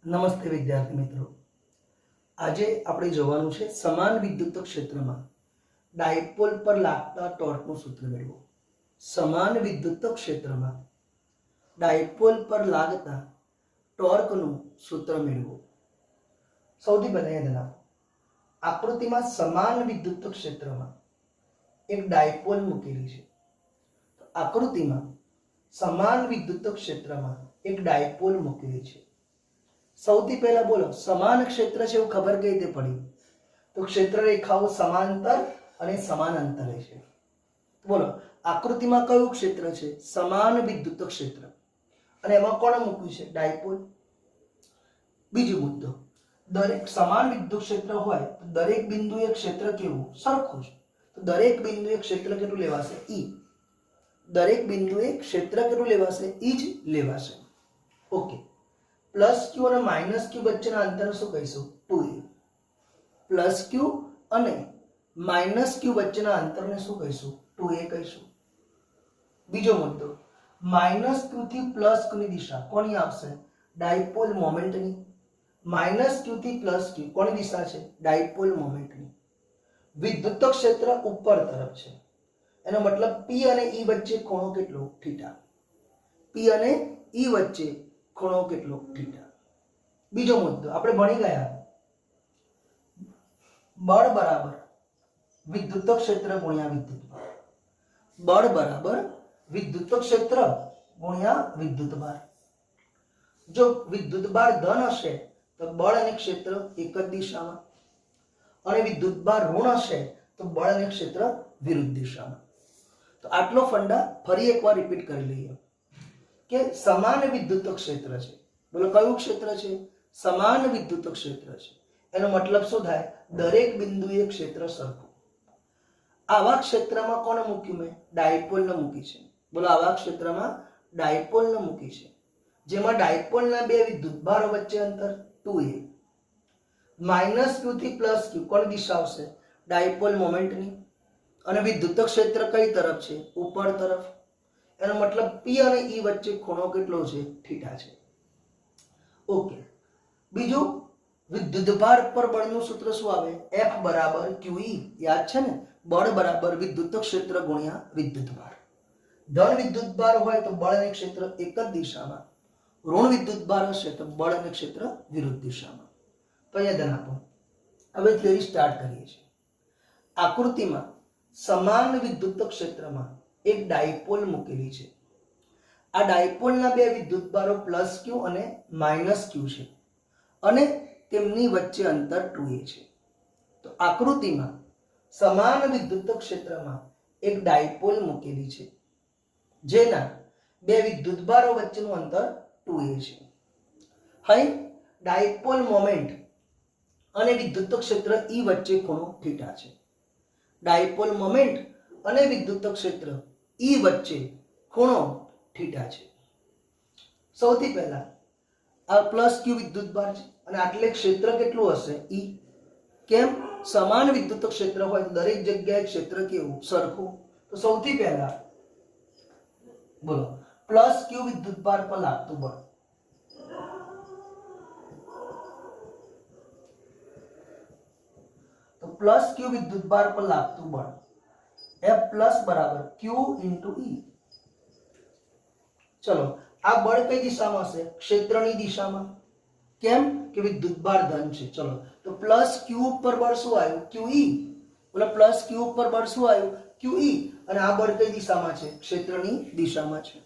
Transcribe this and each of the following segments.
નમસ્તે વિદ્યાર્થી મિત્રો, આજે આપણે જોવાનું છે સમાન વિદ્યુત ક્ષેત્રમાં ડાયપોલ પર લાગતા ટોર્કનું સૂત્ર મેળવો। સમાન વિદ્યુત ક્ષેત્રમાં ડાયપોલ પર લાગતા ટોર્કનું સૂત્ર મેળવો। સૌથી પહેલા યાદ રાખો, આકૃતિમાં સમાન વિદ્યુત ક્ષેત્રમાં એક ડાયપોલ મૂકેલી છે। આકૃતિમાં સમાન વિદ્યુત ક્ષેત્રમાં એક ડાયપોલ મૂકેલી છે। સૌથી પહેલા બોલો, સમાન ક્ષેત્ર છે એવું ખબર કઈ રીતે પડી? તો ક્ષેત્ર રેખાઓ સમાંતર અને સમાનાંતરે છે। બોલો, આકૃતિમાં કયું ક્ષેત્ર છે? સમાન વિદ્યુત ક્ષેત્ર, અને એમાં કોણ મૂક્યું છે? ડાયપોલ। બીજો મુદ્દો, દરેક સમાન વિદ્યુત ક્ષેત્ર હોય તો દરેક બિંદુએ ક્ષેત્ર કેવું? સરખું છે। તો દરેક બિંદુએ ક્ષેત્ર કેટલું લેવાશે? ઈ। દરેક બિંદુએ ક્ષેત્ર કેટલું લેવાશે? ઈ જ લેવાશે। ઓકે, પ્લસ ક્યુ અને માઇનસ ક્યુ વચ્ચેના અંતર શું કહીશું? 2a। પ્લસ ક્યુ અને માઇનસ ક્યુ વચ્ચેના અંતરને શું કહીશું? 2a કહીશું। બીજો મુદ્દો, માઇનસ ક્યુ થી પ્લસ ક્યુ ની દિશા કોની આવશે? ડાયપોલ મોમેન્ટની। માઇનસ ક્યુ થી પ્લસ ક્યુ કોની દિશા છે? ડાયપોલ મોમેન્ટની। વિદ્યુત ક્ષેત્ર ઉપર તરફ છે, એનો મતલબ P અને E વચ્ચે ખૂણો કેટલો? થીટા। P અને E વચ્ચે ખૂણો કેટલો? થીટા। બીજો મુદ્દો આપણે ભણી ગયા, બળ બરાબર વિદ્યુત ક્ષેત્ર ગુણ્યા વિદ્યુતભાર। બળ બરાબર વિદ્યુત ક્ષેત્ર ગુણ્યા વિદ્યુતભાર। જો વિદ્યુતભાર ધન હશે તો બળ અને ક્ષેત્ર એક જ દિશામાં, અને વિદ્યુતભાર ઋણ હશે તો બળ અને ક્ષેત્ર વિરુદ્ધ દિશામાં। તો આટલો ફંડા ફરી એકવાર રિપીટ કરી લઈએ કે સમાન વિદ્યુત ક્ષેત્ર છે। બોલો, કયું ક્ષેત્ર છે? સમાન વિદ્યુત ક્ષેત્ર છે। એનો મતલબ શું થાય? દરેક બિંદુએ ક્ષેત્ર સરખું। આવા ક્ષેત્રમાં કોને મૂક્યું મેં? ડાયપોલને મૂકી છે। બોલો, આવા ક્ષેત્રમાં ડાયપોલને મૂકી છે, જેમાં ડાયપોલના બે વિદ્યુતભારો વચ્ચે અંતર 2a। માઇનસ ક્યુ થી પ્લસ ક્યુ કોની દિશા આવશે? ડાયપોલ મોમેન્ટની। અને વિદ્યુત ક્ષેત્ર કઈ તરફ છે? ઉપર તરફ। એનો મતલબ P અને E વચ્ચે ખૂણો કેટલો છે? થીટા છે। ઓકે, બીજું, વિદ્યુતભાર પર બળનું સૂત્ર શું આવે? F બરાબર QE। યાદ છે ને? બળ બરાબર વિદ્યુત ક્ષેત્ર ગુણ્યા વિદ્યુતભાર। ધન વિદ્યુતભાર હોય તો બળ અને ક્ષેત્ર એક જ દિશામાં, ઋણ વિદ્યુતભાર હશે તો બળ અને ક્ષેત્ર વિરુદ્ધ દિશામાં। તો અહીંયા ધ્યાન આપો। હવે થિયરી સ્ટાર્ટ કરીએ છીએ। આકૃતિમાં સમાન વિદ્યુત ક્ષેત્રમાં એક ડાયપોલ મૂકેલી છે। આ ડાયપોલના બે વિદ્યુતભારો પ્લસ ક્યુ અને માઇનસ ક્યુ છે, અને તેમની વચ્ચે અંતર 2a છે। તો આકૃતિમાં સમાન વિદ્યુત ક્ષેત્રમાં એક ડાયપોલ મૂકેલી છે, જેના બે વિદ્યુતભારો વચ્ચેનું અંતર 2a છે। અહીં ડાયપોલ મોમેન્ટ અને વિદ્યુત ક્ષેત્ર E વચ્ચે ખૂણો થીટા છે। ડાયપોલ મોમેન્ટ અને વિદ્યુત ક્ષેત્ર E વચ્ચે ખૂણો થીટા છે। સૌથી પહેલા આ પ્લસ ક્યુ વિદ્યુતભાર છે, અને આટલે ક્ષેત્ર કેટલું હશે? E। કેમ? સમાન વિદ્યુત ક્ષેત્ર હોય તો દરેક જગ્યાએ ક્ષેત્ર કેવું? સરખું। તો સૌથી પહેલા બોલો, પ્લસ ક્યુ વિદ્યુતભાર પર લાગતું બળ। તો પ્લસ ક્યુ વિદ્યુતભાર પર લાગતું બળ F પ્લસ બરાબર Q ઇન્ટુ E। ચલો, આ બળ કઈ દિશામાં હશે? ક્ષેત્રની દિશામાં। કેમ? કે વિદ્યુતભાર ધન છે। ચલો, તો પ્લસ ક્યુ ઉપર બળ શું આવ્યું? QE। બોલો, પ્લસ ક્યુ ઉપર બળ શું આવ્યું? QE। અને આ બળ કઈ દિશામાં છે? ક્ષેત્રની દિશામાં છે।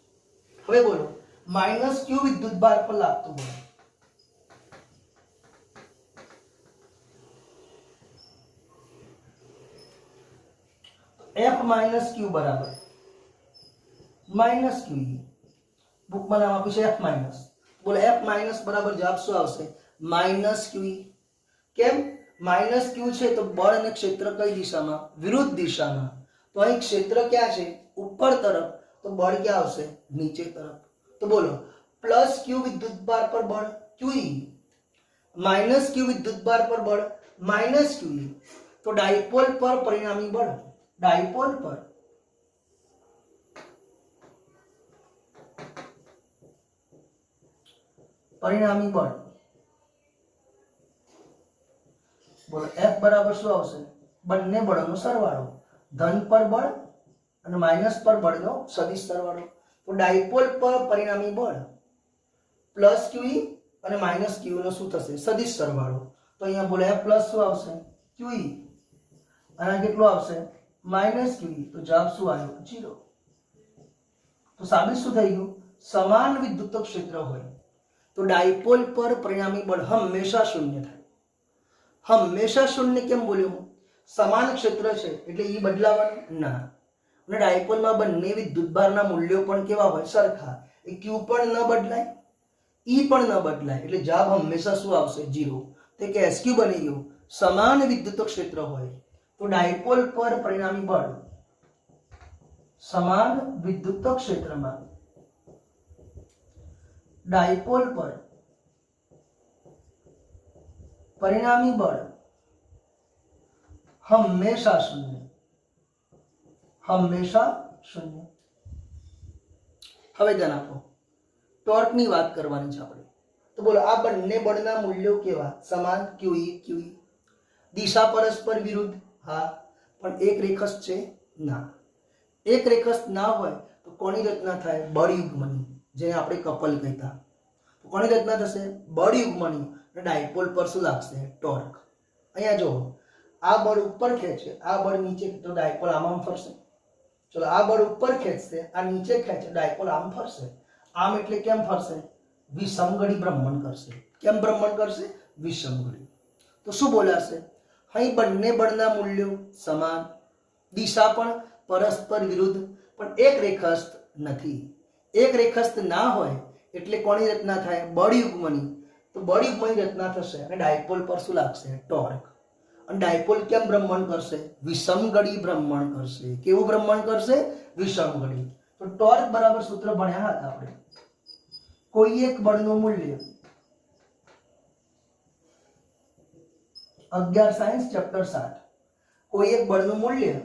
હવે બોલો, માઇનસ ક્યુ વિદ્યુતભાર પર લાગતું બળ F માઇનસ ક્યુ બરાબર માઇનસ QE। બુકમાં નામ આપ્યું છે F માઇનસ। બોલો, F માઇનસ બરાબર જવાબ શું આવશે? Minus QE। કેમ? માઇનસ ક્યુ છે તો બળ અને ક્ષેત્ર કઈ દિશામાં? વિરુદ્ધ દિશામાં। તો અહીં ક્ષેત્ર ક્યાં છે? ઉપર તરફ, તો બળ ક્યાં આવશે? નીચે તરફ। તો બોલો, પ્લસ ક્યુ વિદ્યુતભાર પર બળ QE, માઇનસ ક્યુ વિદ્યુતભાર પર બળ માઇનસ QE। તો ડાયપોલ પર પરિણામી બળ, ડાયપોલ પર પરિણામી બળ બોલો F બરાબર શું આવશે? બંને બળનો સરવાળો, ધન પર બળ અને માઇનસ પર બળનો સદિશ સરવાળો. તો ડાયપોલ પર પરિણામી બળ પ્લસ QE અને માઇનસ QE નો શું થશે? સદિશ સરવાળો. તો અહીંયા બોલો F પ્લસ શું આવશે? QE અને કેટલું આવશે? Minus QE. તો જવાબ શું આવ્યો? 0. તો સાબિત શું થઈ ગયું? સમાન વિદ્યુત ક્ષેત્ર હોય તો ડાયપોલ પર પરિણામી બળ હંમેશા શૂન્ય થાય. હંમેશા શૂન્ય કેમ બોલ્યો હું? સમાન ક્ષેત્ર છે એટલે E બદલાવાનું ના. અને ડાયપોલમાં બંને વિદ્યુતભારના મૂલ્યો પણ કેવા હોય? સરખા. એ Q પણ ન બદલાય, E પણ ન બદલાય એટલે જવાબ હંમેશા શું આવશે? 0. તો કે SQ બની ગયું. સમાન વિદ્યુત ક્ષેત્ર હોય તો ડાયપોલ પર પરિણામી બળ સમાન વિદ્યુત ક્ષેત્રમાં ડાયપોલ પર પરિણામી બળ હંમેશા શૂન્ય. હંમેશા શૂન્ય. હવે ધ્યાન આપો, ટોર્કની વાત કરવાની છે આપણે. તો બોલો આ બંને બળના મૂલ્યો કેવા? સમાન. QE QE. દિશા પરસ્પર વિરુદ્ધ? હા. પણ એક રેખસ્થ છે? ના. એક રેખસ્થ ના હોય તો કોની રચના થાય? બળયુગ્મની, જેને આપણે કપલ કહેતા. તો કોની રચના થશે? બળયુગ્મની. અને ડાયપોલ પર શું લાગશે? ટોર્ક. અહીંયા જો આ બળ ઉપર ખેંચે, આ બળ નીચે, તો ડાયપોલ આમ ફરશે. ચલો આ બળ ઉપર ખેંચશે, આ નીચે ખેંચે, ડાયપોલ આમ ફરશે. આમ એટલે કેમ ફરશે? વિષમગળી ભ્રમણ કરશે. કેમ ભ્રમણ કરશે? વિષમગળી. તો શું બોલાશે? અહીં બંને બળના મૂલ્યો સમાન, દિશા પણ પરસ્પર વિરુદ્ધ, પણ એક રેખસ્થ નથી. એક રેખસ્થ ના હોય એટલે કોની રચના થાય? બળયુગ્મની. તો બળયુગ્મની રચના થશે અને ડાયપોલ પર શું લાગશે? ટોર્ક. અને ડાયપોલ કેમ ભ્રમણ કરશે? વિષમગળી ભ્રમણ કરશે. કેવું ભ્રમણ કરશે? વિષમગળી. તો ટોર્ક બરાબર સૂત્ર ભણ્યા હતા આપણે. કોઈ એક બળનું મૂલ્ય 11 સાયન્સ ચેપ્ટર 7. કોઈ એક બળનું મૂલ્ય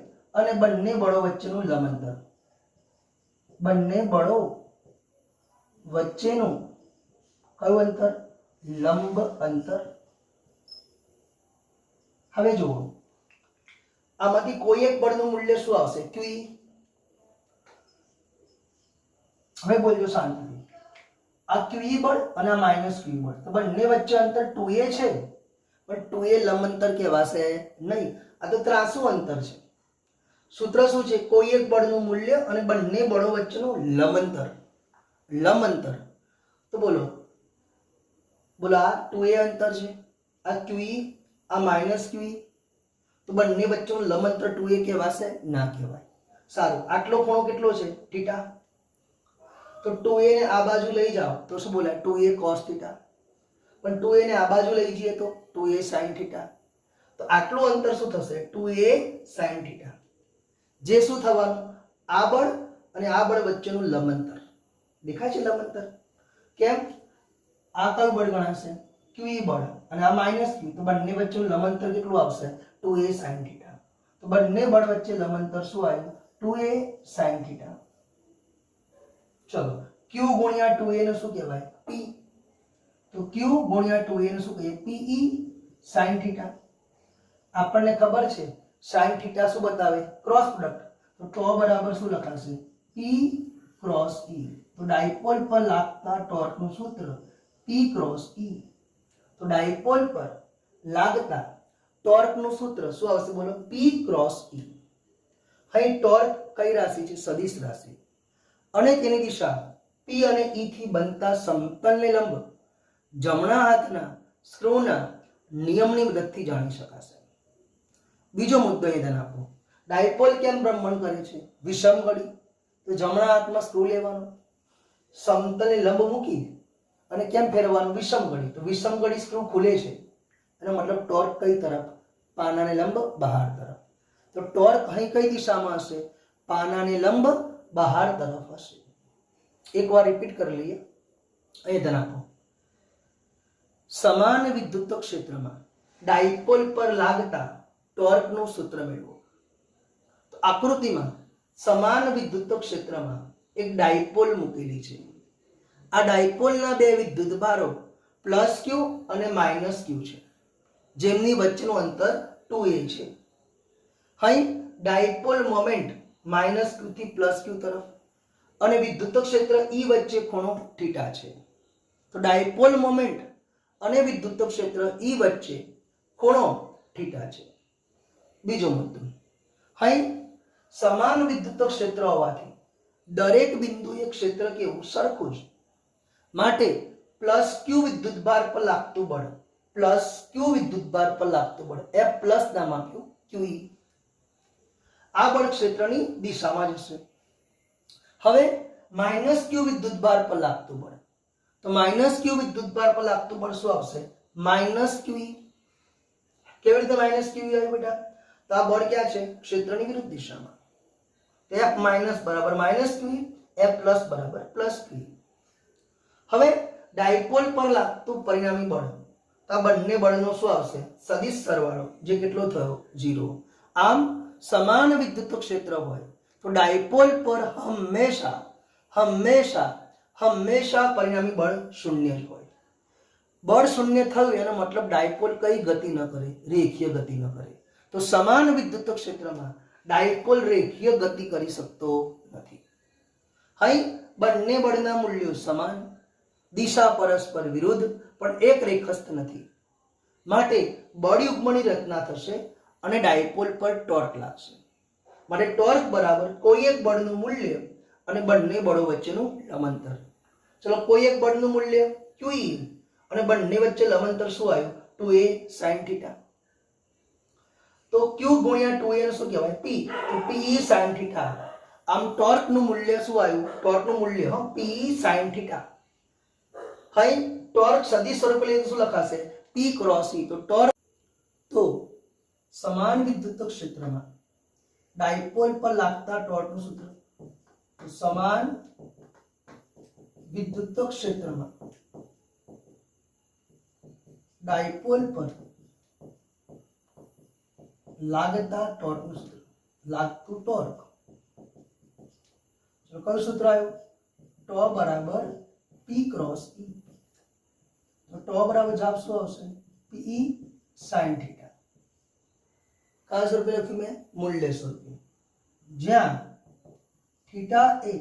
અને બંને બળો વચ્ચેનું લંબ અંતર. બંને બળો વચ્ચેનું કયું અંતર? લંબ અંતર. હવે જુઓ, આમાંથી કોઈ એક બળનું મૂલ્ય શું આવશે? QE. હવે બોલજો શાંતિથી. આ QE બળ અને આ માઇનસ QE બળ, તો બંને વચ્ચે અંતર 2a છે, પણ 2a લંબ અંતર કહેવાશે નહીં. આ તો ત્રાંસુ અંતર છે. સૂત્ર શું છે? કોઈ એક બળનું મૂલ્ય અને બંને બળો વચ્ચેનું લંબ અંતર. લંબ અંતર. તો બોલો બોલો આ 2a અંતર છે, આ QE, આ માઇનસ QE. તો બંને વચ્ચેનું લંબ અંતર 2a કહેવાશે? ના કહેવાય. સારું, આટલો ખૂણો કેટલો છે? થીટા. તો 2a ને આ બાજુ લઈ જાઓ તો શું બોલાય? 2a cos theta. પણ 2a ને આ બાજુ લઈ જઈએ તો 2a sin થીટા. તો આટલું અંતર શું થશે? 2a sin theta. જે શું થવાનું? આ બળ અને આ બળ વચ્ચેનું લંબ અંતર. દેખાય છે લંબ અંતર? કેમ? આ કયું બળ ગણાશે? QE બળ. અને આ માઇનસ QE. તો બંને વચ્ચેનું લંબ અંતર કેટલું આવશે? 2a sin theta. તો બંને બળ વચ્ચે લંબ અંતર શું આવ્યું? 2a sin theta. ચલો, Q ગુણ્યા 2a નું શું કહેવાય? P. તો Q ગુણ્યા 2a નું શું કહીએ? PE sin theta. આપણને ખબર છે sin થીટા શું બતાવે? Cross product. તો ટો બરાબર શું લખાશે? P cross E. તો ડાયપોલ પર લાગતા ટોર્કનું સૂત્ર P ક્રોસ E. તો ડાયપોલ પર લાગતા ટોર્કનું સૂત્ર શું આવશે? બોલો P ક્રોસ E. અહીં ટોર્ક કઈ રાશિ છે? સદિશ રાશિ. અને તેની દિશા P અને E થી બનતા સમતલને લંબ જમણા હાથના સ્ક્રૂના નિયમની મદદથી જાણી શકાશે. બીજો મુદ્દો અહીં ધ્યાન આપો. ડાયપોલ કેમ ભ્રમણ કરે છે? વિષમગળી. તો જમણા હાથમાં સ્ક્રૂ લેવાનો, સમતલને લંબ મૂકી અને કેમ ફેરવવાનું? વિષમગળી. તો વિષમગળી સ્ક્રૂ ખુલે છે અને મતલબ ટોર્ક કઈ તરફ? પાનાને લંબ બહાર તરફ. તો ટોર્ક અહીં કઈ દિશામાં હશે? પાનાને લંબ બહાર તરફ હશે. એકવાર રિપીટ કરી લઈએ. અહીં ધ્યાન આપો. સમાન વિદ્યુત ક્ષેત્રમાં ડાયપોલ પર લાગતા ટોર્કનું સૂત્ર મેળવો. તો આકૃતિમાં સમાન વિદ્યુત ક્ષેત્રમાં એક ડાયપોલ મૂકેલી છે. આ ડાયપોલના બે વિદ્યુત ભારો +Q અને -Q છે. જેમની વચ્ચેનું અંતર 2a છે. અહીં ડાયપોલ મોમેન્ટ -q થી +q તરફ અને વિદ્યુત ક્ષેત્ર E વચ્ચે ખૂણો થીટા છે. તો ડાયપોલ મોમેન્ટ અને વિદ્યુત ક્ષેત્ર E વચ્ચે ખૂણો થીટા છે. બીજો મુદ્દો, અહીં સમાન વિદ્યુત ક્ષેત્ર હોવાથી દરેક બિંદુએ ક્ષેત્ર કેવું સરખું છે. માટે +q વિદ્યુતભાર પર લાગતું બળ F પ્લસ નામ આપ્યું QE. આ બળ ક્ષેત્રની દિશામાં જશે. હવે -q વિદ્યુતભાર પર લાગતું બળ, તો -q વિદ્યુતભાર પર લાગતું બળ શું આવશે? -QE. કેવી રીતે -QE આવ્યું બેટા? તો આ બળ ક્યાં છે? ક્ષેત્રની વિરુદ્ધ દિશામાં. F માઇનસ બરાબર -QE, F પ્લસ બરાબર +QE. હવે ડાયપોલ પર લાગતું પરિણામી બળ, તો આ બંને બળનો શું આવશે? સદિશ સરવાળો, જે કેટલો થયો? 0. આમ સમાન વિદ્યુત ક્ષેત્ર હોય તો ડાયપોલ પર હંમેશા પરિણામી બળ શૂન્ય જ હોય. બળ શૂન્ય થયું એનો મતલબ ડાયપોલ કઈ ગતિ ન કરે? રેખીય ગતિ ન કરે. તો સમાન વિદ્યુત ક્ષેત્રમાં ડાયપોલ રેખીય ગતિ કરી શકતો નથી. અહીં બંને બળના મૂલ્યો સમાન, દિશા પરસ્પર વિરુદ્ધ, પણ એક રેખસ્થ નથી. માટે બળ યુગ્મની રચના થશે અને ડાયપોલ પર ટોર્ક લાગશે. માટે ટોર્ક બરાબર કોઈ એક બળનું મૂલ્ય અને બંને બળો વચ્ચેનું લંબાંતર. ચલો, કોઈ એક બળનું મૂલ્ય QE અને બંને વચ્ચે લંબાંતર શું આવ્યું? 2a sin θ. તો q ગુણ્યા 2a ને શું કહેવાય? p. તો pe sin θ. આમ ટોર્કનું મૂલ્ય શું આવ્યું? ટોર્કનું મૂલ્ય pe sin θ. અહીં ટોર્ક સદિશ સ્વરૂપે લઈને શું લખાશે? p cross e. તો ટોર્ક, તો સમાન વિદ્યુત ક્ષેત્રમાં ડાયપોલ પર લાગતા ટોર્કનું સૂત્ર, તો સમાન વિદ્યુત ક્ષેત્રમાં ડાયપોલ પર લાગતા ટોર્કનું સૂત્ર, લાગતું ટોર્ક. ચલો, કયું સૂત્ર આવ્યું? ટો બરાબર p ક્રોસ e. તો ટો બરાબર જવાબ શું આવશે? pe sin θ. કયા સ્વરૂપે લખ્યું મેં? મૂલ્ય સ્વરૂપે, જ્યાં થીટા એ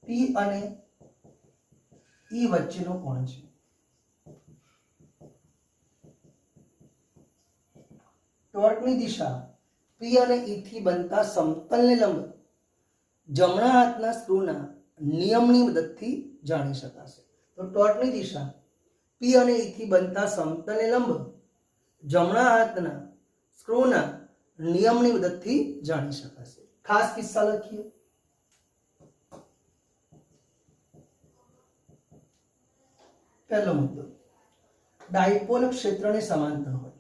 p અને e વચ્ચેનો કોણ છે. ટોર્કની દિશા p અને e થી બનતા સમતલને લંબ જમણા હાથના સ્ક્રૂના નિયમની મદદથી જાણી શકાશે. તો ટોર્કની દિશા p અને e થી બનતા સમતલને લંબ જમણા હાથના સ્ક્રૂના નિયમની મદદથી જાણી શકાશે. ખાસ કિસ્સા લખીએ. પહેલો મુદ્દો, ડાયપોલ ક્ષેત્રને સમાંતર હોય.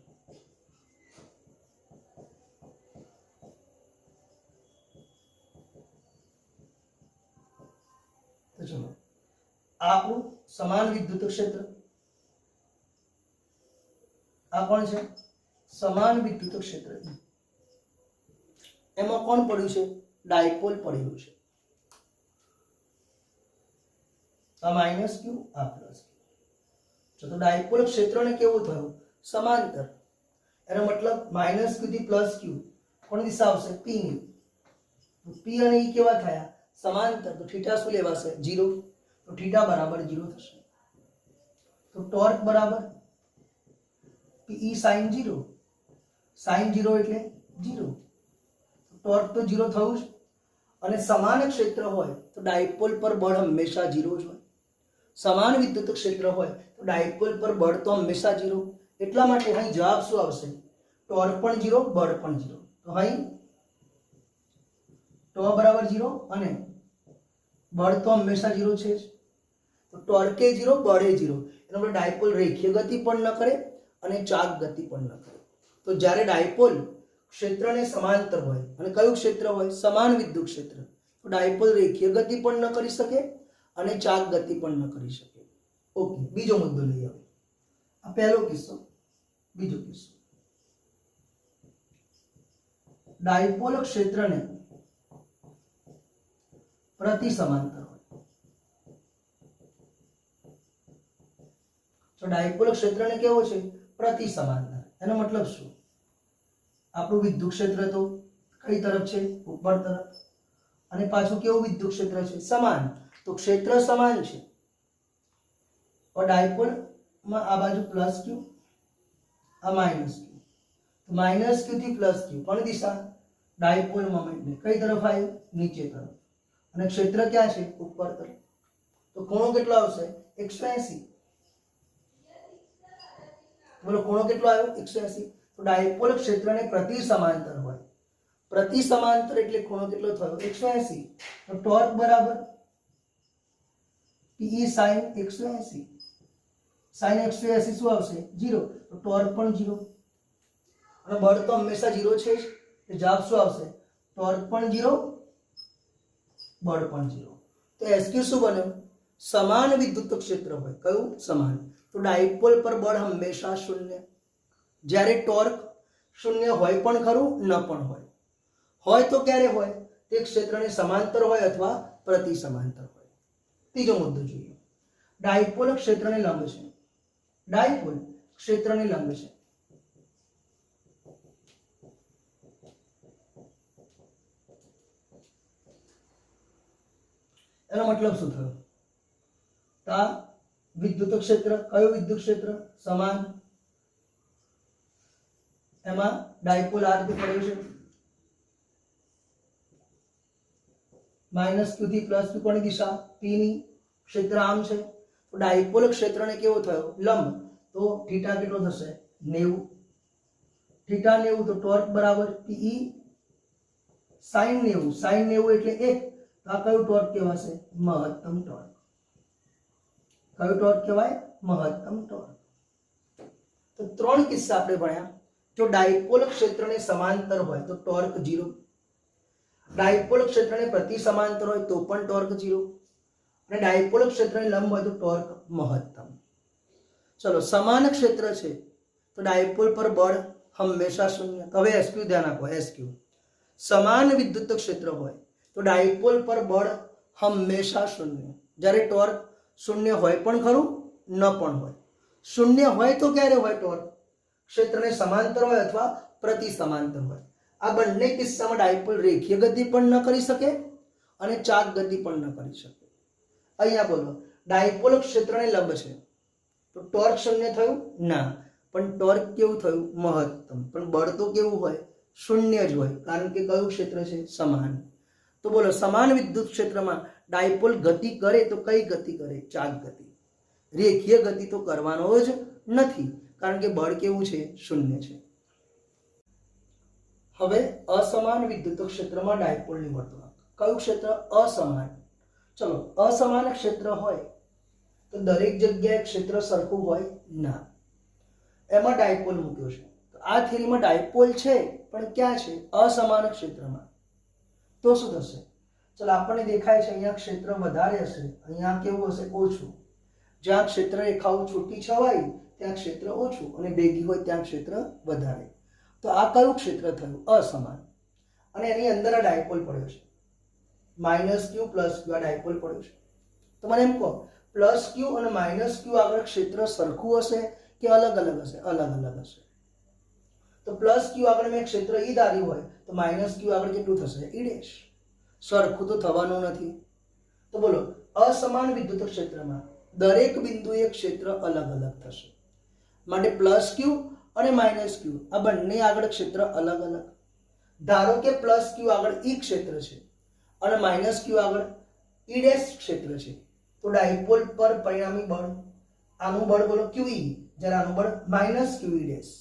તો ચલો, આપણું સમાન વિદ્યુત ક્ષેત્ર, આ કોણ છે? સમાન વિદ્યુત ક્ષેત્ર. એમાં કોણ પડ્યું છે? ડાયપોલ પડેલું છે. આ -q, આ +q. તો ડાયપોલ ક્ષેત્રને કેવું થયું? સમાંતર. એનો મતલબ -q થી +q કોની દિશા આવશે? p ની. તો p અને e કેવા થયા? સમાંતર. તો થીટા શું લેવાશે? 0. તો થીટા બરાબર 0 થશે. તો ટોર્ક બરાબર pe sin 0. sin 0 એટલે 0. ટોર્ક તો 0 થયું જ. અને સમાન ક્ષેત્ર હોય તો ડાયપોલ પર બળ હંમેશા 0 જ હોય. સમાન વિદ્યુત ક્ષેત્ર હોય તો ડાયપોલ પર બળ તો હંમેશા 0. એટલા માટે અહીં જવાબ શું આવશે? ટોર્ક પણ 0, બળ પણ 0. તો અહીં ટો બરાબર 0 અને બળ તો હંમેશા 0 છે જ. તો ટોર્ક એ 0, બળ એ 0. એનો મતલબ ડાયપોલ રેખીય ગતિ પણ ન કરે અને ચાક ગતિ પણ ન કરે. તો જ્યારે ડાયપોલ ક્ષેત્રને સમાંતર હોય અને કયું ક્ષેત્ર હોય? સમાન વિદ્યુત ક્ષેત્ર, તો ડાયપોલ રેખીય ગતિ પણ ન કરી શકે અને ચાક ગતિ પણ ન કરી શકે. ઓકે, બીજો મુદ્દો લઈએ હવે. આ પહેલો કિસ્સો. બીજો કિસ્સો, ડાયપોલ ક્ષેત્રને પ્રતિ સમાંતર હોય. તો ડાયપોલ ક્ષેત્રને કેવો છે? પ્રતિ સમાંતર. એનો મતલબ શું? આપણું વિદ્યુત ક્ષેત્ર તો કઈ તરફ છે? ઉપર તરફ. અને પાછું કેવું વિદ્યુત ક્ષેત્ર છે? સમાન. તો ક્ષેત્ર સમાન છે. और डायपोल में आ बाजू प्लस क्यू आ माइनस क्यू. तो माइनस क्यू थी प्लस क्यू कौन दिशा? डायपोल मोमेंट ने कई तरफ आयो? नीचे तरफ. અને ક્ષેત્ર ક્યાં છે? ઉપર તરફ. તો ખૂણો કેટલો આવશે? 180. બોલો ખૂણો કેટલો આવ્યો? 180. તો ડાયપોલ ક્ષેત્રને પ્રતિ સમાંતર હોય. પ્રતિ સમાંતર એટલે ખૂણો કેટલો થયો? 180. તો ટોર્ક બરાબર PE sin 180. sin 180 શું આવશે? 0. તો ટોર્ક પણ 0. અને બળ તો હંમેશા 0 છે જ. તો જવાબ શું આવશે? ટોર્ક પણ 0, બળ પણ 0. તો SQ શું બન્યું? સમાન વિદ્યુત ક્ષેત્ર હોય. કયું? સમાન. તો ડાયપોલ પર બળ હંમેશા 0. જ્યારે ટોર્ક 0 હોય પણ ખરું, ન પણ હોય. હોય તો ક્યારે હોય? તે ક્ષેત્રને સમાંતર હોય અથવા પ્રતિ સમાંતર હોય. ત્રીજો મુદ્દો જોઈએ. ડાયપોલ ક્ષેત્રને લંબ છે. ડાયપોલ ક્ષેત્રને લંબ છે. એનો મતલબ શું થયો? આ વિદ્યુત ક્ષેત્ર, કયું વિદ્યુત ક્ષેત્ર? સમાન. એમાં ડાયપોલ આ રીતે પડ્યો છે. માઇનસ ક્યુ થી પ્લસ ક્યુ કોની દિશા? પી ની. ક્ષેત્ર આમ છે. તો ડાયપોલ ક્ષેત્રને કેવો થયો? લંબ. તો થીટા કેટલો થશે? 90. થીટા 90. તો ટોર્ક બરાબર PE sin 90. sin 90 એટલે 1. તો આ કયું ટોર્ક કહેવાશે? મહત્તમ ટોર્ક. કયું ટોર્ક કહેવાય? મહત્તમ ટોર્ક. તો ત્રણ કિસ્સા આપણે ભણ્યા. જો ડાયપોલ ક્ષેત્રને સમાંતર હોય તો ટોર્ક 0. ડાયપોલ ક્ષેત્રને પ્રતિ સમાંતર હોય તો પણ ટોર્ક 0. અને ડાયપોલ ક્ષેત્રને લંબ હોય તો ટોર્ક મહત્તમ. ચલો, સમાન ક્ષેત્ર છે તો ડાયપોલ પર બળ હંમેશા 0. હવે SQ ધ્યાન આપો. SQ સમાન વિદ્યુત ક્ષેત્ર હોય તો ડાયપોલ પર બળ હંમેશા 0. જ્યારે ટોર્ક 0 હોય પણ ખરું, ન પણ હોય. 0 હોય તો ક્યારે હોય ટોર્ક? ક્ષેત્રને સમાંતર હોય અથવા પ્રતિ સમાંતર હોય. આ બંને કિસ્સામાં ડાયપોલ રેખીય ગતિ પણ ન કરી શકે અને ચાક ગતિ પણ ન કરી શકે. અહીંયા બોલો, ડાયપોલ ક્ષેત્રને લંબ છે તો ટોર્ક 0 થયું? ના. પણ ટોર્ક કેવું થયું? મહત્તમ. પણ બળ તો કેવું હોય? 0 જ હોય. કારણ કે કયું ક્ષેત્ર છે? સમાન. તો બોલો, સમાન વિદ્યુત ક્ષેત્રમાં ડાયપોલ ગતિ કરે તો કઈ ગતિ કરે? ચાક ગતિ. રેખીય ગતિ તો કરવાનો જ નથી, કારણ કે બળ કેવું છે? 0 છે. હવે અસમાન વિદ્યુત ક્ષેત્રમાં ડાયપોલની વર્તણૂક. કયું ક્ષેત્ર? અસમાન. ચલો, અસમાન ક્ષેત્ર હોય તો દરેક જગ્યાએ ક્ષેત્ર સરખું હોય? ના. એમાં ડાયપોલ મૂક્યો છે. તો આ થિયરીમાં ડાયપોલ છે પણ ક્યાં છે? અસમાન ક્ષેત્રમાં. તો શું થશે? ચલો, આપણને દેખાય છે અહીંયા ક્ષેત્ર વધારે હશે, અહીંયા કેવું હશે? ઓછું. જ્યાં ક્ષેત્ર રેખાઓ છૂટી છવાય ત્યાં ક્ષેત્ર ઓછું અને ભેગી હોય ત્યાં ક્ષેત્ર વધારે. તો આ કયું ક્ષેત્ર થયું? અસમાન. અને એની અંદર આ ડાયપોલ પડ્યો છે. માઇનસ ક્યુ પ્લસ ક્યુ આ ડાયપોલ પડ્યો છે. તો મને એમ કહો, પ્લસ ક્યુ અને માઇનસ ક્યુ આગળ ક્ષેત્ર સરખું હશે કે અલગ અલગ હશે? અલગ અલગ હશે. તો પ્લસ ક્યુ આગળ મેં ક્ષેત્ર ઈ ધાર્યું હોય તો માઇનસ ક્યુ આગળ કેટલું થશે? ઈ ડેશ. સરખું તો થવાનું નથી. તો બોલો, અસમાન વિદ્યુત ક્ષેત્રમાં દરેક બિંદુએ ક્ષેત્ર અલગ અલગ થશે. માટે પ્લસ ક્યુ અને માઇનસ ક્યુ આ બંને આગળ ક્ષેત્ર અલગ અલગ. ધારો કે પ્લસ ક્યુ આગળ ઈ ક્ષેત્ર છે અને માઇનસ ક્યુ આગળ ઈ ડેશ ક્ષેત્ર છે. તો ડાયપોલ પર પરિણામી બળ, આનું બળ બોલો QE, જ્યારે આનું બળ માઇનસ QE ડેશ.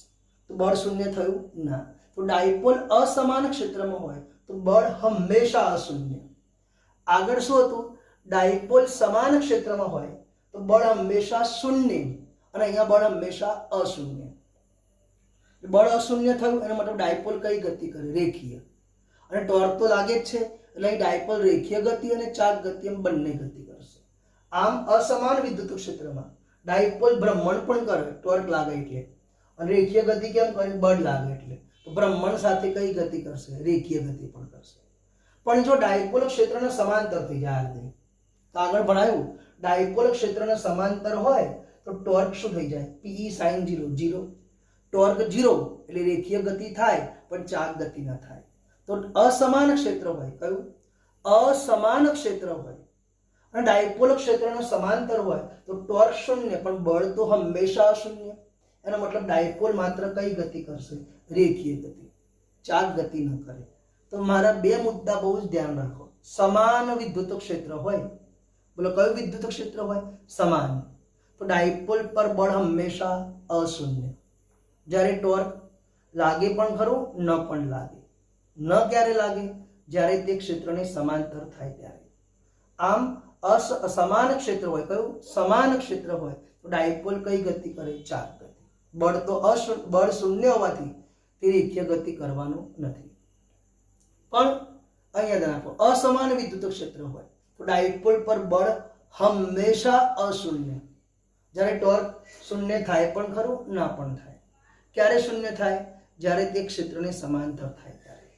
તો બળ 0 થયું? ના. તો ડાયપોલ અસમાન ક્ષેત્રમાં હોય તો બળ હંમેશા અશૂન્ય. આગળ શું હતું? ડાયપોલ સમાન ક્ષેત્રમાં હોય તો બળ હંમેશા 0 અને અહીંયા બળ હંમેશા અશૂન્ય. બળ અશૂન્ય થયું એનો મતલબ ડાયપોલ કઈ ગતિ કરે? રેખીય. અને ટોર્ક તો લાગે જ છે એટલે અહીં ડાયપોલ રેખીય ગતિ અને ચાક ગતિ એમ બંને ગતિ કરશે. આમ અસમાન વિદ્યુત ક્ષેત્રમાં ડાયપોલ ભ્રમણ પણ કરે, ટોર્ક લાગે એટલે. અને રેખીય ગતિ કેમ કરે? બળ લાગે એટલે. તો ભ્રમણ સાથે કઈ ગતિ કરશે? રેખીય ગતિ પણ કરશે. પણ જો ડાયપોલ ક્ષેત્રના સમાંતર થઈ જાય, તો આગળ ભણાયું, ડાયપોલ ક્ષેત્રના સમાંતર હોય તો ટોર્ક શું થઈ જાય? PE sin 0 0. ટોર્ક 0 એટલે રેખીય ગતિ થાય પણ ચાક ગતિ ન થાય. તો અસમાન ક્ષેત્ર હોય, કયું? અસમાન ક્ષેત્ર હોય અને ડાયપોલ ક્ષેત્રનો સમાંતર હોય તો ટોર્ક શૂન્ય પણ બળ તો હંમેશા શૂન્ય. એનો મતલબ ડાયપોલ માત્ર કઈ ગતિ કરશે? રેખીય ગતિ, ચાક ગતિ ન કરે. તો મારા બે મુદ્દા બહુ જ ધ્યાન રાખો. સમાન વિદ્યુત ક્ષેત્ર હોય, બોલો કયું વિદ્યુત ક્ષેત્ર હોય? સમાન. તો ડાયપોલ પર બળ હંમેશા અશૂન્ય. જ્યારે ટોર્ક લાગે પણ ખરું, ન પણ લાગે. ન ક્યારે લાગે? જ્યારે તે ક્ષેત્રને સમાંતર થાય ત્યારે. આમ સમાન ક્ષેત્ર હોય, કયું? સમાન ક્ષેત્ર હોય તો ડાયપોલ કઈ ગતિ કરે? ચાક ગતિ. બળ તો બળ શૂન્ય હોવાથી તે રેખીય ગતિ કરવાનું નથી. પણ અહીંયા ધ્યાન આપો, અસમાન વિદ્યુત ક્ષેત્ર હોય તો ડાયપોલ પર બળ હંમેશા અશૂન્ય. જ્યારે ટોર્ક શૂન્ય થાય પણ ખરું, ના પણ થાય. ક્યારે શૂન્ય થાય? જ્યારે તે ક્ષેત્રને સમાંતર થાય ત્યારે.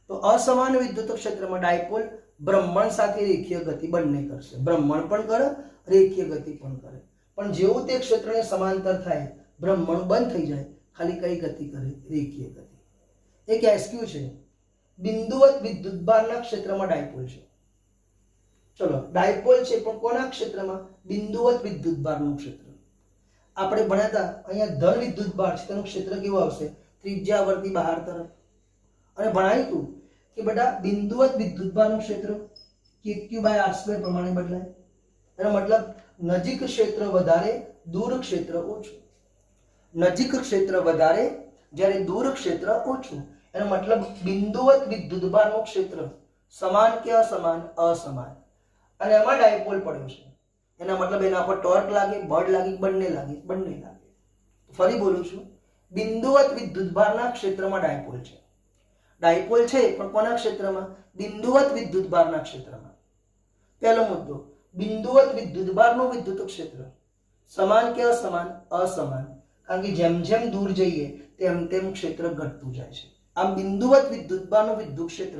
તો અસમાન વિદ્યુત ક્ષેત્રમાં ડાયપોલ ભ્રમણ સાથે રેખીય ગતિ બંને કરશે. ભ્રમણ પણ કરે, રેખીય ગતિ પણ કરે. પણ જેવું તે ક્ષેત્રને સમાંતર થાય, ભ્રમણ બંધ થઈ જાય, ખાલી કઈ ગતિ કરે? રેખીય ગતિ. એક એસક્યુ છે, બિંદુવત વિદ્યુતભારના ક્ષેત્રમાં ડાયપોલ છે. ચલો, ડાયપોલ છે પણ કોના ક્ષેત્રમાં? બિંદુવત વિદ્યુતભારનું ક્ષેત્ર. આપણે ભણ્યા હતા અહીંયા ધન વિદ્યુતભાર છે, તેનું ક્ષેત્ર કેવું આવશે? ત્રિજ્યાવર્તી બહાર તરફ. અને ભણાયું હતું કે બેટા બિંદુવત વિદ્યુતભારનું ક્ષેત્ર kq/r² પ્રમાણે બદલાય. એનો મતલબ નજીક ક્ષેત્ર વધારે, દૂર ક્ષેત્ર ઓછું. નજીક ક્ષેત્ર વધારે, જ્યારે દૂર ક્ષેત્ર ઓછું. એનો મતલબ બિંદુવત વિદ્યુતભારનું ક્ષેત્ર સમાન કે અસમાન? અસમાન. અને એમાં ડાયપોલ પડ્યો છે. એના મતલબ એના પર ટોર્ક લાગે, બળ લાગે, બંને લાગે? બંને લાગે. ફરી બોલું છું, બિંદુવત વિદ્યુતભારના ક્ષેત્રમાં ડાયપોલ છે. ડાયપોલ છે પણ કોના ક્ષેત્રમાં? બિંદુવત વિદ્યુતભારના ક્ષેત્રમાં. પહેલો મુદ્દો, બિંદુવત વિદ્યુતભારનું વિદ્યુત ક્ષેત્ર સમાન કે અસમાન? અસમાન. કારણ કે જેમ જેમ દૂર જઈએ તેમ તેમ ક્ષેત્ર ઘટતું જાય છે. આમ બિંદુવત વિદ્યુતભારનું વિદ્યુત ક્ષેત્ર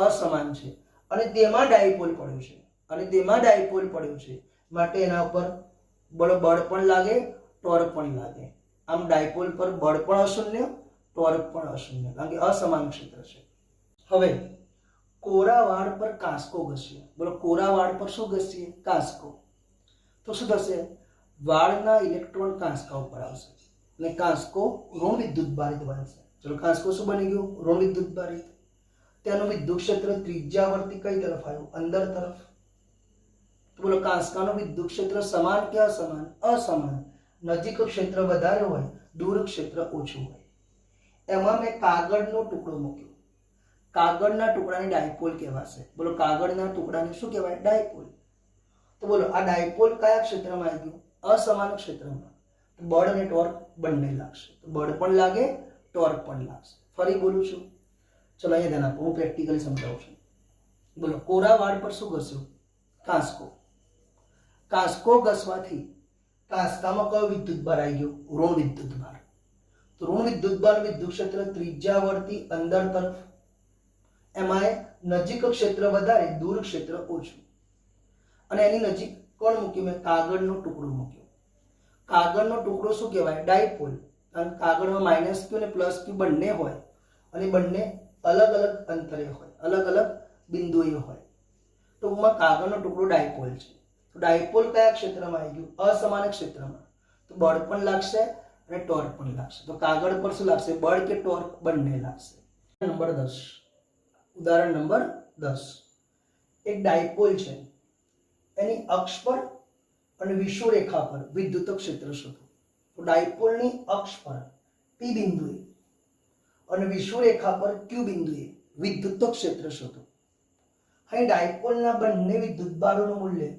અસમાન છે અને તેમાં ડાયપોલ પડ્યો છે. અને તેમાં ડાયપોલ પડ્યો છે માટે એના ઉપર બળ પણ લાગે, ટોર્ક પણ લાગે. આમ ડાયપોલ પર બળ પણ અશૂન્ય, ટોર્ક પણ અશૂન્ય, કારણ કે અસમાન ક્ષેત્ર છે. હવે કોરા વાળ પર કાંસકો ઘસીએ. બોલો કોરા વાળ પર શું ઘસીએ? કાંસકો. તો શું થશે? વાળના ઇલેક્ટ્રોન કાંસકા ઉપર આવશે અને કાંસકો ઋણ વિદ્યુતભારિત બનશે. ચલો, કાંસકો શું બની ગયું? ઋણ વિદ્યુતભારિત. તેનું વિદ્યુત ક્ષેત્ર ત્રિજ્યાવર્તી કઈ તરફ આવ્યું? અંદર તરફ. તો બોલો કાંસકાનું વિદ્યુત ક્ષેત્ર સમાન કે અસમાન? અસમાન. નજીક ક્ષેત્ર વધારે હોય, દૂર ક્ષેત્ર ઓછું હોય. એમાં મેં કાગળનો ટુકડો મૂક્યો. કાગળના ટુકડાને ડાયપોલ કહેવાશે. બોલો કાગળના ટુકડાને શું કહેવાય? ડાયપોલ. તો બોલો આ ડાયપોલ કયા ક્ષેત્રમાં આવી ગયું? અસમાન ક્ષેત્રમાં. તો બળ અને ટોર્ક બંને લાગશે. તો બળ પણ લાગે, ટોર્ક પણ લાગશે. ફરી બોલું છું, ચલો અહીંયા ધ્યાન આપો, હું પ્રેક્ટિકલી સમજાવું છું. બોલો કોરા વાળ પર શું ઘસ્યું? કાંસકો. કાંસકો ઘસવાથી કાંસકામાં કયો વિદ્યુતભાર આવી ગયો? ઋણ વિદ્યુતભાર. તો ઋણ વિદ્યુતભાર વિદ્યુત ક્ષેત્ર ત્રિજ્યાવર્તી અંદર તરફ. એમાં નજીક ક્ષેત્ર વધારે, દૂર ક્ષેત્ર ઓછું. અને એની નજીક કોણ મૂક્યું? મેં કાગળનો ટુકડો મૂક્યો. કાગળનો ટુકડો શું કહેવાય? ડાયપોલ. કારણ કાગળમાં -q અને +q બંને હોય અને બંને અલગ અલગ અંતરે હોય, અલગ અલગ બિંદુએ હોય. ટૂંકમાં કાગળનો ટુકડો ડાયપોલ છે. તો ડાયપોલ કયા ક્ષેત્રમાં આવી ગયું? અસમાન ક્ષેત્રમાં. તો બળ પણ લાગશે અને ટોર્ક પણ લાગશે. તો કાગળ પર શું લાગશે? બળ કે ટોર્ક? બંને લાગશે. નંબર 10. ઉદાહરણ નંબર 10. એક ડાયપોલ છે, એની અક્ષ પર અને વિષુવરેખા પર વિદ્યુત ક્ષેત્ર શોધો. તો ડાયપોલની અક્ષ પર P બિંદુએ અને વિષુવરેખા પર Q બિંદુએ વિદ્યુત ક્ષેત્ર શોધો. અહીં ડાયપોલના બંને વિદ્યુતભારોનું મૂલ્ય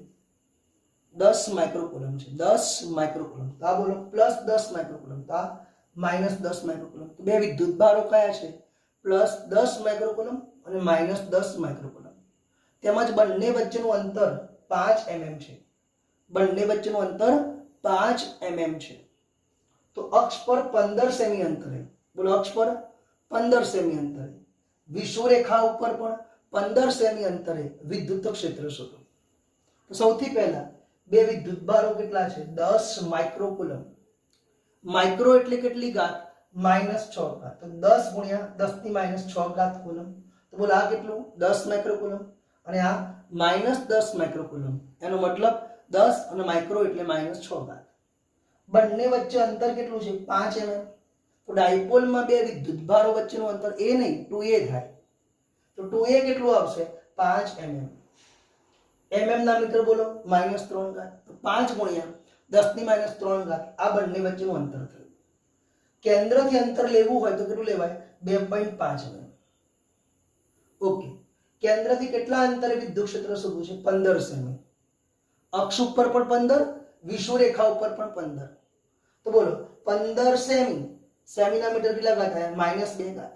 10 માઇક્રોકુલમ છે. 10 માઇક્રોકુલમ. તો આ બોલો +10 માઇક્રોકુલમ, તો આ -10 માઇક્રોકુલમ. તો બે વિદ્યુતભારો કયા છે? +10 માઇક્રોકુલમ અને -10 માઇક્રોકુલમ. તેમજ બંને વચ્ચેનું અંતર 5 mm છે. બંને વચ્ચેનું અંતર 5 mm છે. તો અક્ષ પર 15 સેમી અંતરે, બોલો અક્ષ પર 15 સેમી અંતરે, વિષુવરેખા ઉપર પણ 15 સેમી અંતરે વિદ્યુત ક્ષેત્ર શોધો. તો સૌથી પહેલા બે વિદ્યુતભારો કેટલા છે? 10 માઇક્રોકુલમ. માઇક્રો એટલે કેટલી ઘાત? -6 તો 10 ગુણ્યા 10⁻6 કુલમ, તો બોલો આ કેટલું 10 માઇક્રોકુલમ અને આ -10 માઇક્રોકુલમ, એનો મતલબ 10 અને માઇક્રો એટલે -6. બંને વચ્ચે અંતર કેટલું છે 5 mm. તો ડાયપોલમાં બે વિદ્યુતભારો વચ્ચેનું અંતર a નહીં 2a થાય, તો 2a કેટલું આવશે 5 mm. mm ના મીટર બોલો -3 તો 5 ગુણ્યા 10⁻3 આ બંને વચ્ચેનું અંતર થયું. કેન્દ્રથી અંતર લેવું હોય તો કેટલું લેવાય 2.5 mm. ઓકે, કેન્દ્રથી કેટલા અંતરે વિદ્યુત ક્ષેત્ર શોધવું છે 15 સેમી. અક્ષ ઉપર પણ 15, વિષુવરેખા ઉપર પણ 15. તો બોલો 15 સેમી, સેમીના મીટર કેટલા ઘાત થાય -2 ઘાત.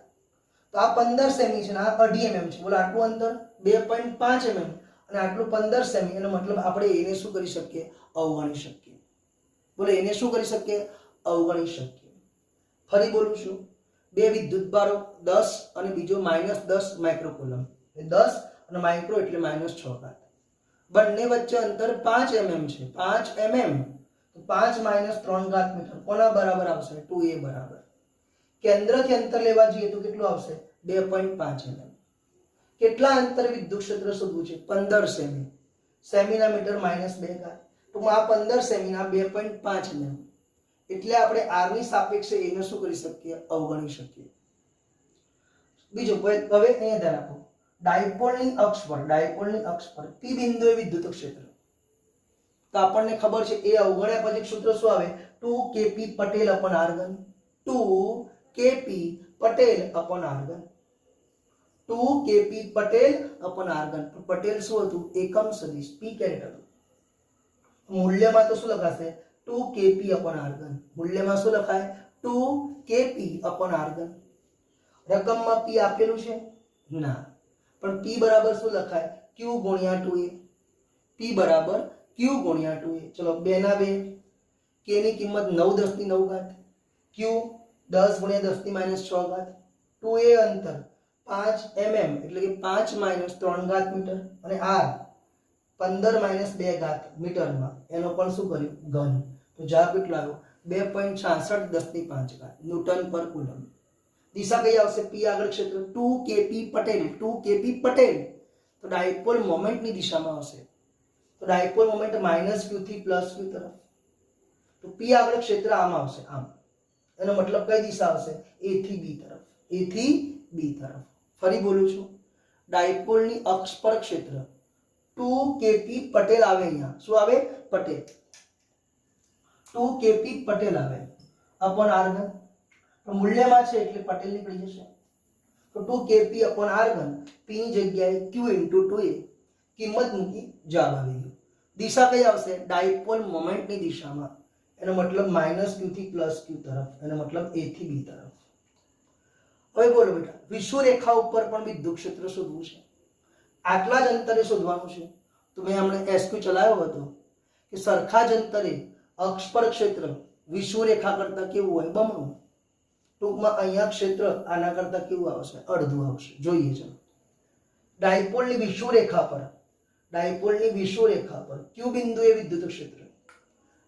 તો આ 15 સેમી છે ને આ 2.5 mm છે. બોલો આટલું અંતર 2.5 mm અને આટલું 15 સેમી, એનો મતલબ આપણે એને શું કરી શકીએ અવગણી શકીએ. બોલો એને શું કરી શકીએ અવગણી શકીએ. ફરી બોલું છું, બે વિદ્યુતભારો 10 અને બીજો -10 માઇક્રોકુલમ, 10 અને માઇક્રો એટલે -6 ઘાત. બંને વચ્ચે અંતર 5 mm છે, 5 mm તો 5 -3 ઘાત મીટર કોના બરાબર આવશે 2a બરાબર. કેન્દ્રથી અંતર લેવા જઈએ તો કેટલું આવશે 2.5 mm. કેટલા અંતર વિદ્યુત ક્ષેત્ર શોધવું છે 15 સેમી, સેમીના મીટર -2 ઘાત. તો આ 15 સેમીના 2.5 mm એટલે આપણે r ની સાપેક્ષે એને શું કરી શકીએ અવગણી શકીએ. બીજું હવે અહીંયા ધ્યાન આપો, ડાયપોલની અક્ષ પર p બિંદુએ વિદ્યુત ક્ષેત્ર. તો આપણને ખબર છે એ અવગણ્યા પછી સૂત્ર શું આવે 2kp પટેલ r ઘન, 2kp પટેલ r ઘન, 2kp પટેલ r ઘન. પટેલ શું હતું એકમ સદિશ p કેરેટ હતું. મૂલ્યમાં તો શું લખાશે 2kp r ઘન, મૂલ્યમાં શું લખાય 2kp r ઘન. રકમમાં p આપેલું છે ના, પણ p બરાબર શું લખાય q ગુણ્યા 2a, p બરાબર q ગુણ્યા 2a. ચલો 2 ના 2, k ની કિંમત 9 10⁹ ઘાત, q 10 ગુણ્યા 10⁻6 ઘાત, 2a અંતર 5 mm એટલે કે 5 -3 ઘાત મીટર અને r 15 - 2 ઘાત મીટરમાં, એનો પણ શું કર્યું ઘન. તો જવાબ કેટલો આવ્યો 2.66 10⁵ ઘાત ન્યૂટન પર કુલમ. દિશા કઈ આવશે p આગળ ક્ષેત્ર 2kp પટેલ, 2kp પટેલ. તો ડાયપોલ મોમેન્ટની દિશામાં આવશે. તો ડાયપોલ મોમેન્ટ -q થી +q તરફ. તો p આગળ ક્ષેત્ર આમ આવશે આમ, એનો મતલબ કઈ દિશા આવશે a થી b તરફ, a થી b તરફ. ફરી બોલું છું, ડાયપોલની અક્ષ પર ક્ષેત્ર 2kp પટેલ આવે, અહીંયા શું આવે પટેલ, 2kp પટેલ આવે અપોન r ઘન. મૂલ્યમાં છે એટલે પટેલ નીકળી જશે. તો 2kp r ઘન, p ની જગ્યાએ q * 2a કિંમત મૂકી જવાબ આવી ગયો. દિશા કઈ આવશે ડાયપોલ મોમેન્ટની દિશામાં, એનો મતલબ -q થી +q તરફ, એનો મતલબ a થી b તરફ. હવે બોલો બેટા, વિષુવરેખા ઉપર પણ વિદ્યુત ક્ષેત્ર શોધવું છે, આટલા જ અંતરે શોધવાનું છે. તો મેં હમણાં SQ ચલાવ્યો હતો કે સરખા જ અંતરે અક્ષ પર ક્ષેત્ર વિષુવરેખા કરતા કેવું હોય બમણું. ટૂંકમાં અહીંયા ક્ષેત્ર આના કરતા કેવું આવશે અડધું આવશે. જોઈએ ચલો, ડાયપોલની વિષુવરેખા પર, ડાયપોલની વિષુવરેખા પર q બિંદુએ વિદ્યુત ક્ષેત્ર,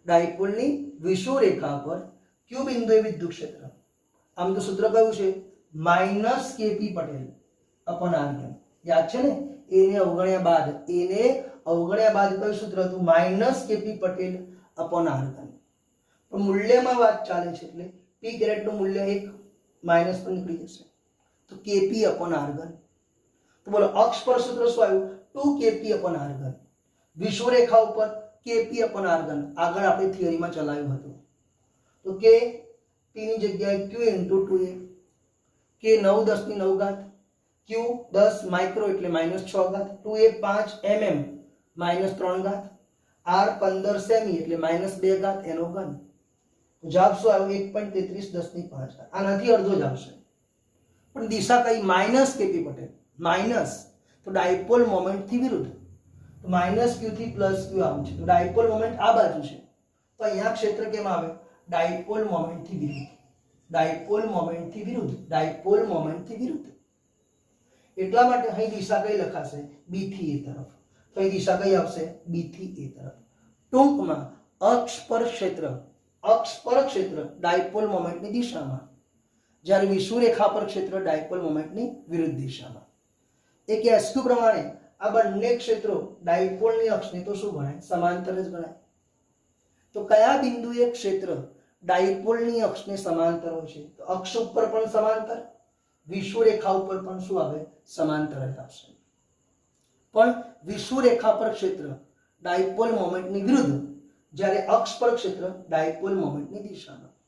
ડાયપોલની વિષુવરેખા પર q બિંદુએ વિદ્યુત ક્ષેત્ર. આમ તો સૂત્ર કયું છે -kp પટેલ r ઘન. યાદ છે ને, એને અવગણ્યા બાદ, એને અવગણ્યા બાદ કયું સૂત્ર હતું -kp પટેલ r ઘન. પણ મૂલ્યમાં વાત ચાલે છે એટલે p કેરેટ નું મૂલ્ય 1 માઈનસ પર નીકળી જશે, તો kp r ઘન. તો બોલો અક્ષ પર સૂત્ર શું આવ્યું 2kp r ઘન, વિષુવરેખા ઉપર kp r ઘન. આગળ આપણે થિયરીમાં ચલાવ્યું હતું. તો k p ની જગ્યાએ q * 2a, k 9 10⁹ ઘાત, q 10 માઇક્રો એટલે -6 ઘાત, 2a 5 mm -3 ઘાત, r 15 સેમી એટલે -2 ઘાત એનો ઘન. જવાબ શું આવ્યો 1.33 10⁵. આનાથી અડધો જ આવશે. પણ દિશા કઈ -kp પટેલ, માઈનસ તો ડાયપોલ મોમેન્ટ થી વિરુદ્ધ, તો -q થી +q આમ છે. તો ડાયપોલ મોમેન્ટ આ બાજુ છે, તો અહીંયા ક્ષેત્ર કેમ આવે ડાયપોલ મોમેન્ટ થી વિરુદ્ધ, ડાયપોલ મોમેન્ટ થી વિરુદ્ધ, ડાયપોલ મોમેન્ટ થી વિરુદ્ધ. એટલા માટે અહીં દિશા કઈ લખાશે b થી a તરફ. તો અહીં દિશા કઈ આવશે b થી a તરફ. ટૂંકમાં અક્ષ પર ક્ષેત્ર ડાયપોલ મોમેન્ટની દિશામાં, જ્યારે વિષુવરેખા પર ક્ષેત્ર ડાયપોલ મોમેન્ટની વિરુદ્ધ દિશામાં. એક એસક્યુ પ્રમાણે આ બંને ક્ષેત્રો ડાયપોલની અક્ષને તો શું ગણાય? સમાંતર જ ગણાય. તો કયા બિંદુએ ક્ષેત્ર ડાયપોલની અક્ષને સમાંતર હોય છે? તો અક્ષ ઉપર પણ સમાંતર, વિષુવરેખા ઉપર પણ શું આવે? સમાંતર જ આવશે. પણ વિષુવરેખા પર ક્ષેત્ર ડાયપોલ મોમેન્ટની વિરુદ્ધ, જ્યારે અક્ષ પર ક્ષેત્ર ડાયપોલ મોમેન્ટની દિશામાં.